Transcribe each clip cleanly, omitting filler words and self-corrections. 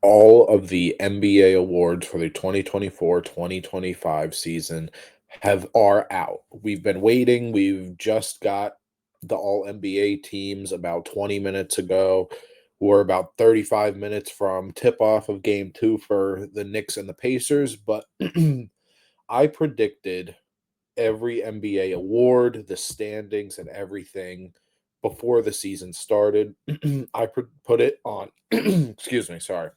All of the NBA awards for the 2024-2025 season are out. We've been waiting. We've just got the all NBA teams about 20 minutes ago. We're about 35 minutes from tip off of game 2 for the Knicks and the Pacers, but I predicted every NBA award, the standings, and everything before the season started. Put it on, excuse me, sorry.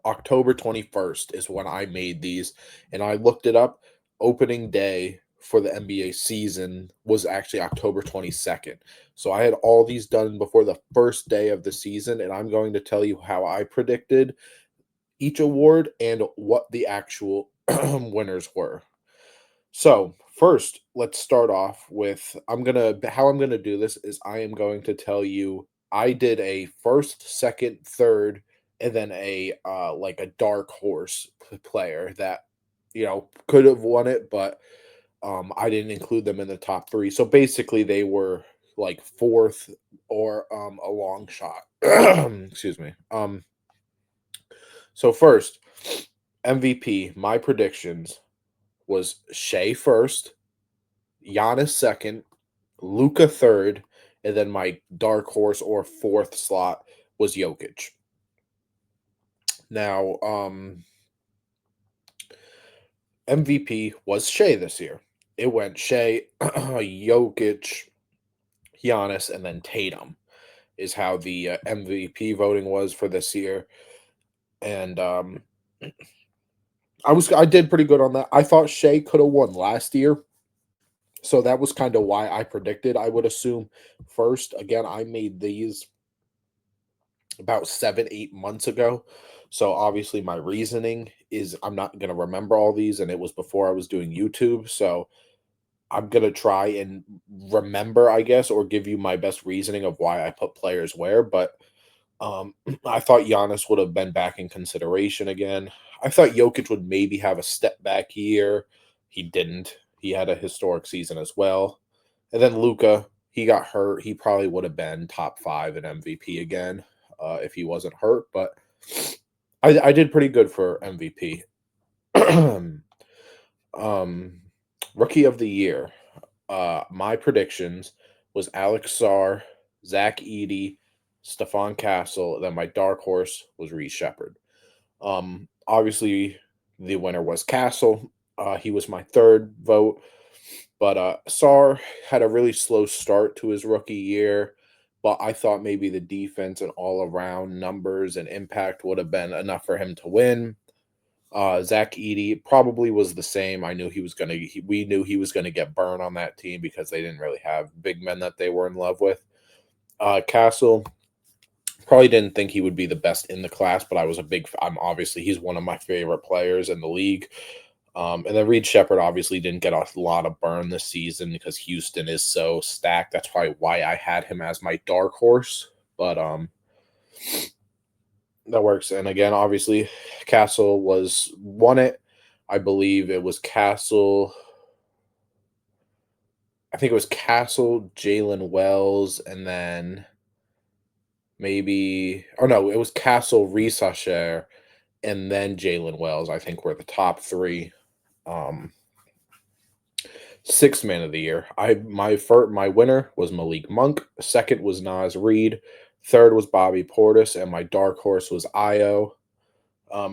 October 21st is when I made these, and I looked it up. Opening day for the NBA season was actually October 22nd. So I had all these done before the first day of the season, and I'm going to tell you how I predicted each award and what the actual winners were. So, first, let's start off with how I'm gonna do this is I am going to tell you I did a first, second, third, and then a like a dark horse player that could have won it, but I didn't include them in the top three. So basically, they were like fourth or a long shot. Excuse me. So first, MVP. My predictions was Shea first, Giannis second, Luca third, and then my dark horse or fourth slot was Jokic. Now, MVP was Shea this year. It went Shea, Jokic, Giannis, and then Tatum is how the MVP voting was for this year. And I did pretty good on that. I thought Shea could have won last year. So that was kind of why I predicted I would assume first. Again, I made these about 7, 8 months ago. So obviously my reasoning is I'm not going to remember all these, and it was before I was doing YouTube. So I'm going to try and remember, I guess, or give you my best reasoning of why I put players where. But I thought Giannis would have been back in consideration again. I thought Jokic would maybe have a step back year. He didn't. He had a historic season as well. And then Luca, he got hurt. He probably would have been top five in MVP again if he wasn't hurt. But I did pretty good for MVP. um, Rookie of the year. My predictions was Alex Sarr, Zach Eady, Stephon Castle. Then my dark horse was Reed Shepard. Obviously, the winner was Castle. He was my third vote. But Sarr had a really slow start to his rookie year, but I thought maybe the defense and all around numbers and impact would have been enough for him to win. Zach Eady probably was the same. We knew he was gonna get burned on that team because they didn't really have big men that they were in love with. Castle probably didn't think he would be the best in the class, but I'm obviously he's one of my favorite players in the league. And then Reed Shepard obviously didn't get a lot of burn this season because Houston is so stacked. That's probably why I had him as my dark horse. But that works. And again, obviously, Castle won it. I believe it was Castle. I think it was Castle, Jalen Wells, and then maybe. Oh no, it was Castle, Reese and then Jalen Wells. I think were the top three. Um, Sixth man of the year. My winner was Malik Monk. Second was Nas Reed. Third was Bobby Portis, and my dark horse was Io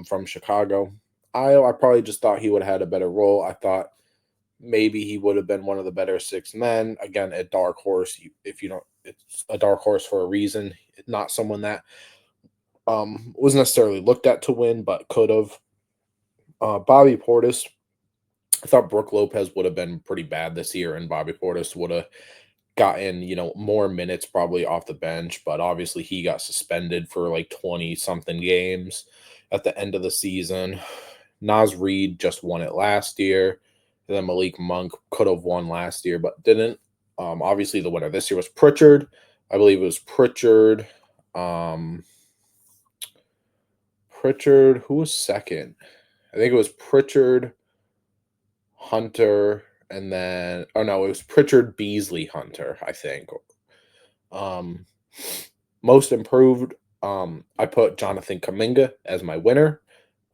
from Chicago. Io, I probably just thought he would have had a better role. I thought maybe he would have been one of the better six men. Again, a dark horse. If you don't, it's a dark horse for a reason. Not someone that was necessarily looked at to win, but could have. Bobby Portis. I thought Brooke Lopez would have been pretty bad this year, and Bobby Portis would have gotten, more minutes probably off the bench, but obviously he got suspended for like 20 something games at the end of the season. Nas Reed just won it last year. And then Malik Monk could have won last year, but didn't. Obviously, the winner this year was Pritchard. I believe it was Pritchard. Um, Pritchard, who was second? I think it was Pritchard, Hunter, and then oh no, it was Pritchard, Beasley, Hunter. I think. Um, Most improved. I put Jonathan Kaminga as my winner,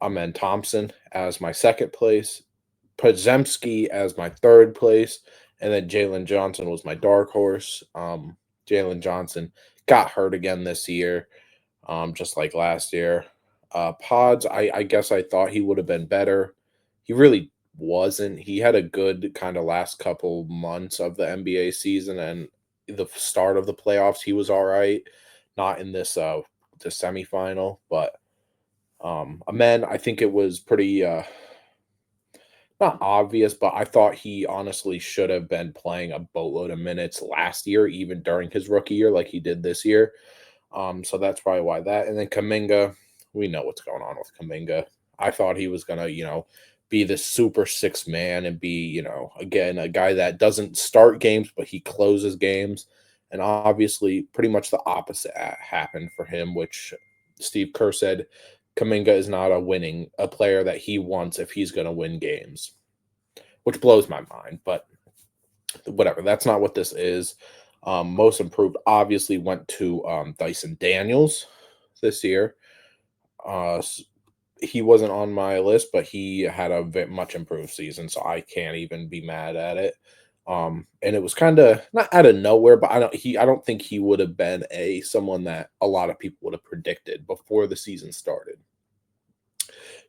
Amen Thompson as my second place, Podziemski as my third place, and then Jalen Johnson was my dark horse. Jalen Johnson got hurt again this year, just like last year. Pods, I guess I thought he would have been better. He really wasn't. He had a good kind of last couple months of the NBA season and the start of the playoffs. He was all right, not in this the semifinal, but Amen, I think it was pretty not obvious, but I thought he honestly should have been playing a boatload of minutes last year, even during his rookie year, like he did this year. So that's probably why that. And then Kaminga, we know what's going on with Kaminga. I thought he was gonna, be the super six man and be, again, a guy that doesn't start games, but he closes games. And obviously, pretty much the opposite happened for him, which Steve Kerr said Kaminga is not a player that he wants if he's going to win games, which blows my mind. But whatever, that's not what this is. Most improved obviously went to Dyson Daniels this year. He wasn't on my list, but he had a much improved season, so I can't even be mad at it. And it was kind of not out of nowhere, but I don't think he would have been someone that a lot of people would have predicted before the season started.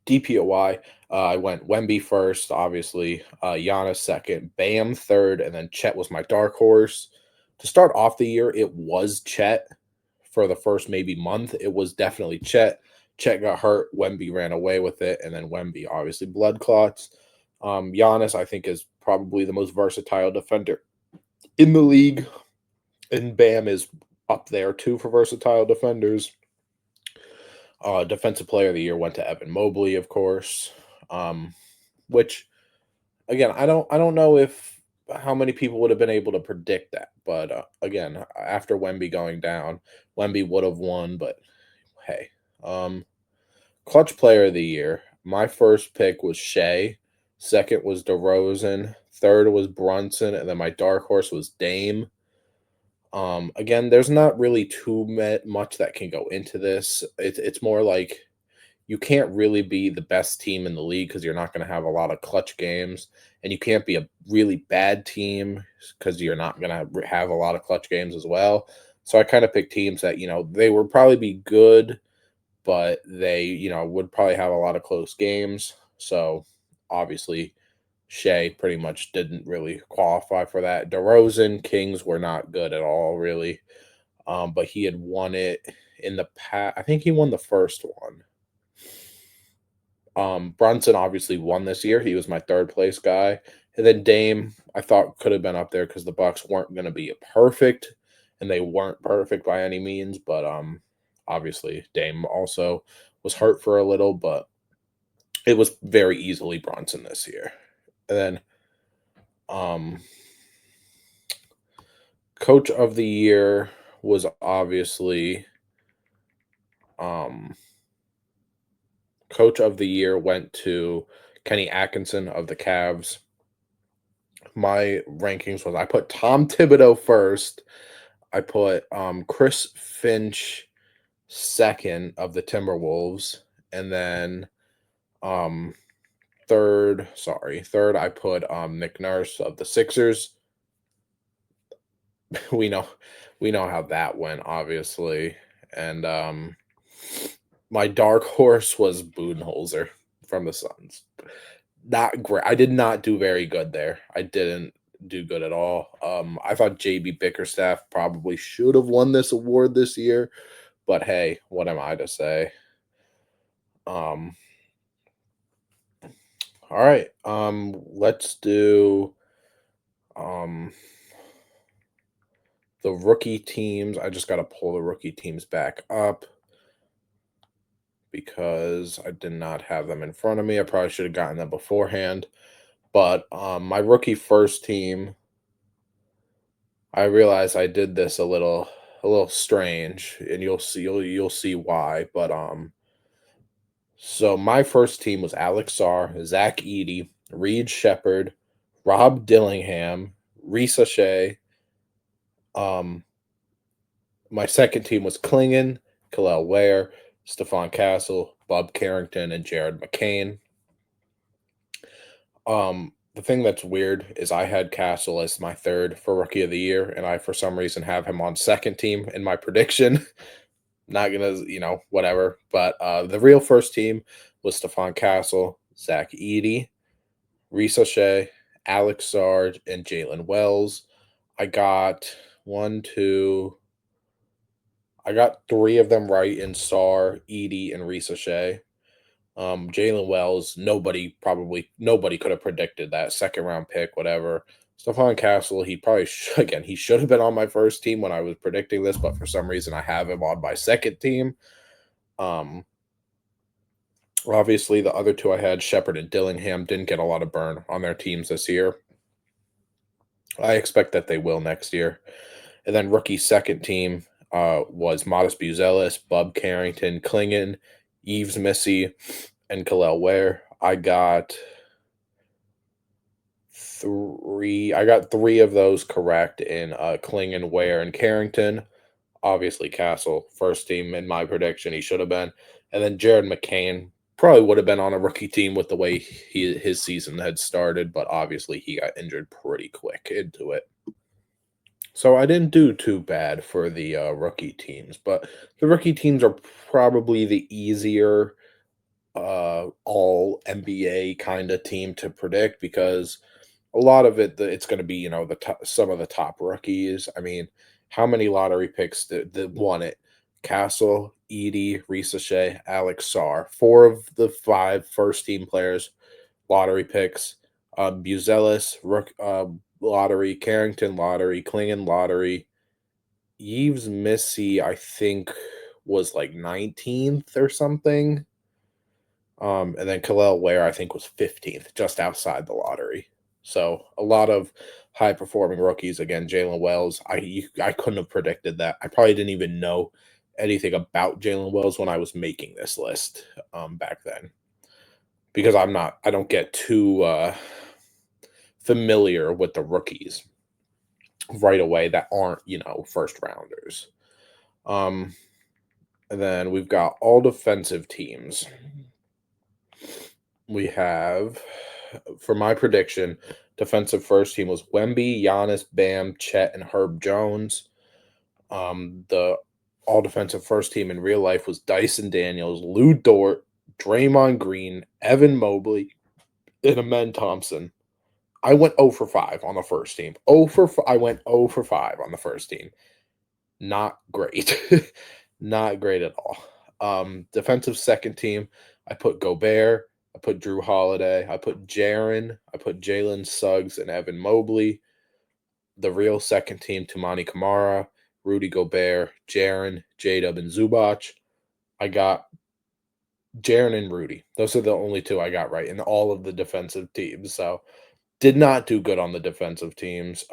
DPOY, I went Wemby first, obviously, Giannis second, Bam third, and then Chet was my dark horse. To start off the year, it was Chet for the first maybe month. It was definitely Chet. Chet got hurt. Wemby ran away with it, and then Wemby obviously blood clots. Giannis, I think, is probably the most versatile defender in the league, and Bam is up there too for versatile defenders. Defensive player of the year went to Evan Mobley, of course. Which again, I don't know if how many people would have been able to predict that, but again, after Wemby going down, Wemby would have won. But hey, clutch player of the year. My first pick was Shea. Second was DeRozan. Third was Brunson, and then my dark horse was Dame. Again, there's not really too much that can go into this. It's more like you can't really be the best team in the league because you're not going to have a lot of clutch games, and you can't be a really bad team because you're not going to have a lot of clutch games as well. So I kind of picked teams that they would probably be good, but they would probably have a lot of close games. So obviously Shea pretty much didn't really qualify for that. DeRozan, Kings were not good at all, really. But he had won it in the past. I think he won the first one. Brunson obviously won this year. He was my third place guy. And then Dame, I thought could have been up there because the Bucks weren't going to be perfect, and they weren't perfect by any means. But obviously Dame also was hurt for a little, but it was very easily Brunson this year. And then coach of the year was obviously coach of the year went to Kenny Atkinson of the Cavs. My rankings was I put Tom Thibodeau first. I put Chris Finch second of the Timberwolves, and then third I put Nick Nurse of the Sixers. we know how that went, obviously. And my dark horse was Budenholzer from the Suns. Not great. I did not do very good there. I didn't do good at all. I thought JB Bickerstaff probably should have won this award this year, but hey, what am I to say? All right. Let's do the rookie teams. I just got to pull the rookie teams back up because I did not have them in front of me. I probably should have gotten them beforehand. But my rookie first team, I realize I did this a little strange, and you'll see why. But so my first team was Alex Sarr, Zach Edey, Reed Shepard, Rob Dillingham, Risa Shea. My second team was Klingon, Khalil Ware, Stephon Castle, Bob Carrington, and Jared McCain. The thing that's weird is I had Castle as my third for Rookie of the Year, and I, for some reason, have him on second team in my prediction. Not gonna, whatever. But the real first team was Stephon Castle, Zach Edey, Reese O'Shea, Alex Sard, and Jalen Wells. I got one, two. I got three of them right in Sar, Edey, and Reese O'Shea. Jalen Wells, nobody could have predicted that second round pick, whatever. Stephon Castle, he probably again he should have been on my first team when I was predicting this, but for some reason I have him on my second team. Um, Obviously the other two I had, Shepard and Dillingham, didn't get a lot of burn on their teams this year. I expect that they will next year. And then rookie second team was Modest Buzelis, Bub Carrington, Klingon, Yves Missy, and Khalil Ware. I got three of those correct in Klingon, Ware, and Carrington. Obviously, Castle, first team in my prediction, he should have been. And then Jared McCain probably would have been on a rookie team with the way his season had started, but obviously he got injured pretty quick into it. So I didn't do too bad for the rookie teams, but the rookie teams are probably the easier all NBA kind of team to predict because a lot of it's going to be some of the top rookies. I mean, how many lottery picks that won it? Castle, Edey, Reese O'Shea, Alex Sar, four of the five first team players, lottery picks. Buzelis, lottery, Carrington lottery, Klingon lottery. Yves Missy, I think, was like 19th or something. And then Khalil Ware, I think, was 15th, just outside the lottery. So a lot of high performing rookies. Again, Jalen Wells, I couldn't have predicted that. I probably didn't even know anything about Jalen Wells when I was making this list back then. Because I don't get too familiar with the rookies right away that aren't, first rounders. And then we've got all defensive teams. We have, for my prediction, defensive first team was Wemby, Giannis, Bam, Chet, and Herb Jones. The all defensive first team in real life was Dyson Daniels, Lou Dort, Draymond Green, Evan Mobley, and Amen Thompson. I went 0 for 5 on the first team. I went 0 for 5 on the first team. Not great. Not great at all. Defensive second team, I put Gobert, I put Drew Holiday, I put Jaren, I put Jalen Suggs and Evan Mobley. The real second team, Tumani Kamara, Rudy Gobert, Jaren, J-Dub, and Zubac. I got Jaren and Rudy. Those are the only two I got right in all of the defensive teams. So did not do good on the defensive teams.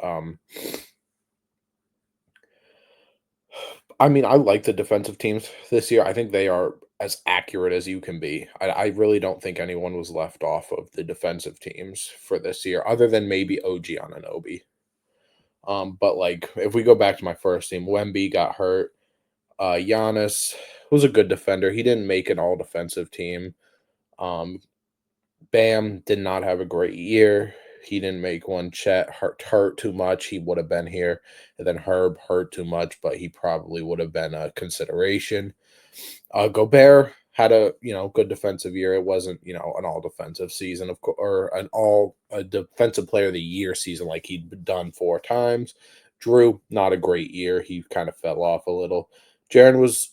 I mean, I like the defensive teams this year. I think they are as accurate as you can be. I really don't think anyone was left off of the defensive teams for this year, other than maybe OG Anunoby. But like if we go back to my first team, Wemby got hurt. Giannis was a good defender. He didn't make an all defensive team. Bam did not have a great year. He didn't make one. Chet hurt too much. He would have been here. And then Herb hurt too much, but he probably would have been a consideration. Gobert had a good defensive year. It wasn't an all defensive season of course, or a defensive player of the year season like he'd done 4 times. Drew, not a great year. He kind of fell off a little. Jaren was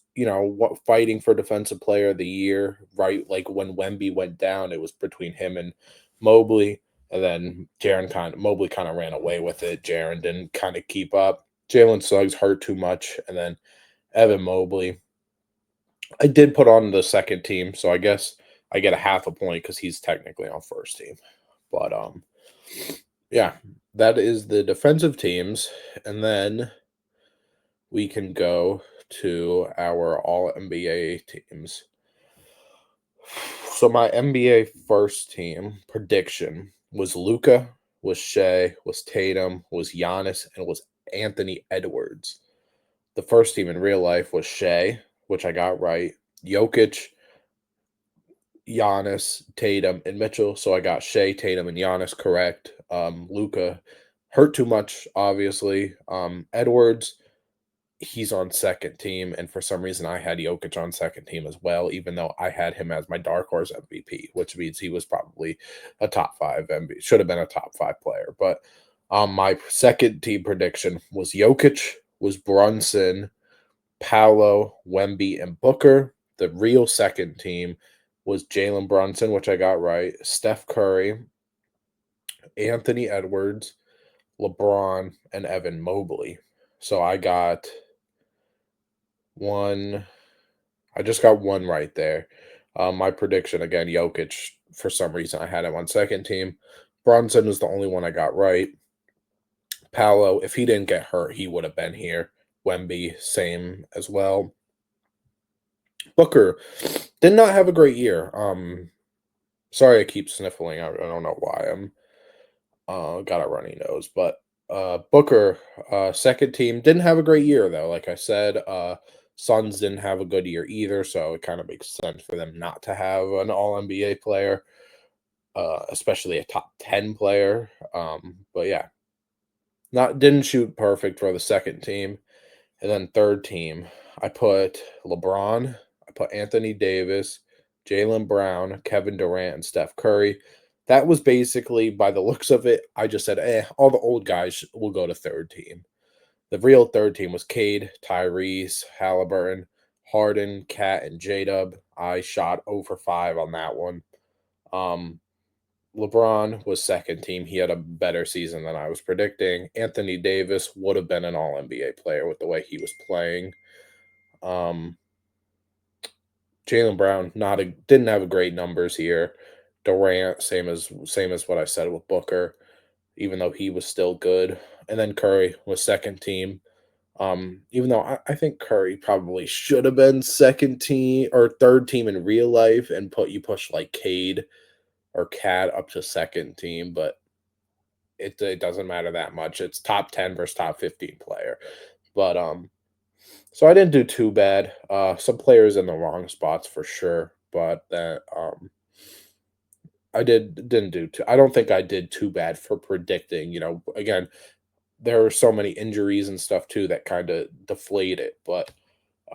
fighting for defensive player of the year, right? Like when Wemby went down, it was between him and Mobley, and then Mobley kind of ran away with it. Jaren didn't kind of keep up. Jalen Suggs hurt too much, and then Evan Mobley. I did put on the second team, so I guess I get a half a point because he's technically on first team. But yeah, that is the defensive teams, and then we can go to our all NBA teams. So my NBA first team prediction was Luka, was Shea, was Tatum, was Giannis, and was Anthony Edwards. The first team in real life was Shea, which I got right. Jokic, Giannis, Tatum, and Mitchell. So I got Shea, Tatum, and Giannis correct. Luca hurt too much, obviously. Edwards, he's on second team, and for some reason I had Jokic on second team as well, even though I had him as my dark horse MVP, which means he was probably a top five MVP, should have been a top five player. But my second team prediction was Jokic, was Brunson, Paolo, Wemby, and Booker. The real second team was Jalen Brunson, which I got right, Steph Curry, Anthony Edwards, LeBron, and Evan Mobley. So I got one. I just got one right there. My prediction again, Jokic. For some reason, I had him on second team. Brunson was the only one I got right. Paolo, if he didn't get hurt, he would have been here. Wemby, same as well. Booker did not have a great year. Sorry, I keep sniffling. I don't know why. I'm got a runny nose, but Booker, second team, didn't have a great year though. Like I said, Suns didn't have a good year either, so it kind of makes sense for them not to have an All NBA player, especially a top 10 player. But yeah, not didn't shoot perfect for the second team, and then third team, I put LeBron, I put Anthony Davis, Jalen Brown, Kevin Durant, and Steph Curry. That was basically, by the looks of it, I just said, all the old guys will go to third team. The real third team was Cade, Tyrese, Halliburton, Harden, Cat, and J-Dub. I shot over 5 on that one. LeBron was second team. He had a better season than I was predicting. Anthony Davis would have been an All NBA player with the way he was playing. Um, Jalen Brown didn't have a great numbers here. Durant, same as what I said with Booker, even though he was still good. And then Curry was second team. Even though I think Curry probably should have been second team or third team in real life and push like Cade or Cat up to second team, but it doesn't matter that much. It's top 10 versus top 15 player. But so I didn't do too bad. Some players in the wrong spots for sure, but that didn't do too. I don't think I did too bad for predicting. Again, there were so many injuries and stuff too that kind of deflate it, but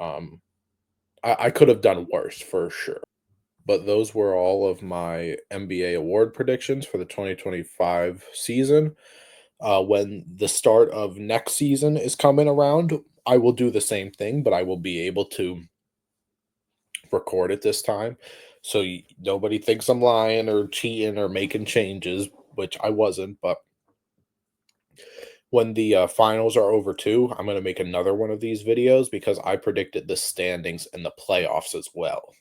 um, I could have done worse for sure. But those were all of my NBA award predictions for the 2025 season. When the start of next season is coming around, I will do the same thing, but I will be able to record it this time. So nobody thinks I'm lying or cheating or making changes, which I wasn't. But when the finals are over too, I'm going to make another one of these videos because I predicted the standings and the playoffs as well.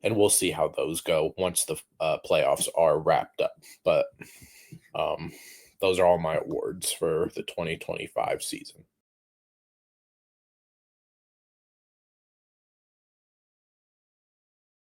And we'll see how those go once the playoffs are wrapped up. But those are all my awards for the 2025 season.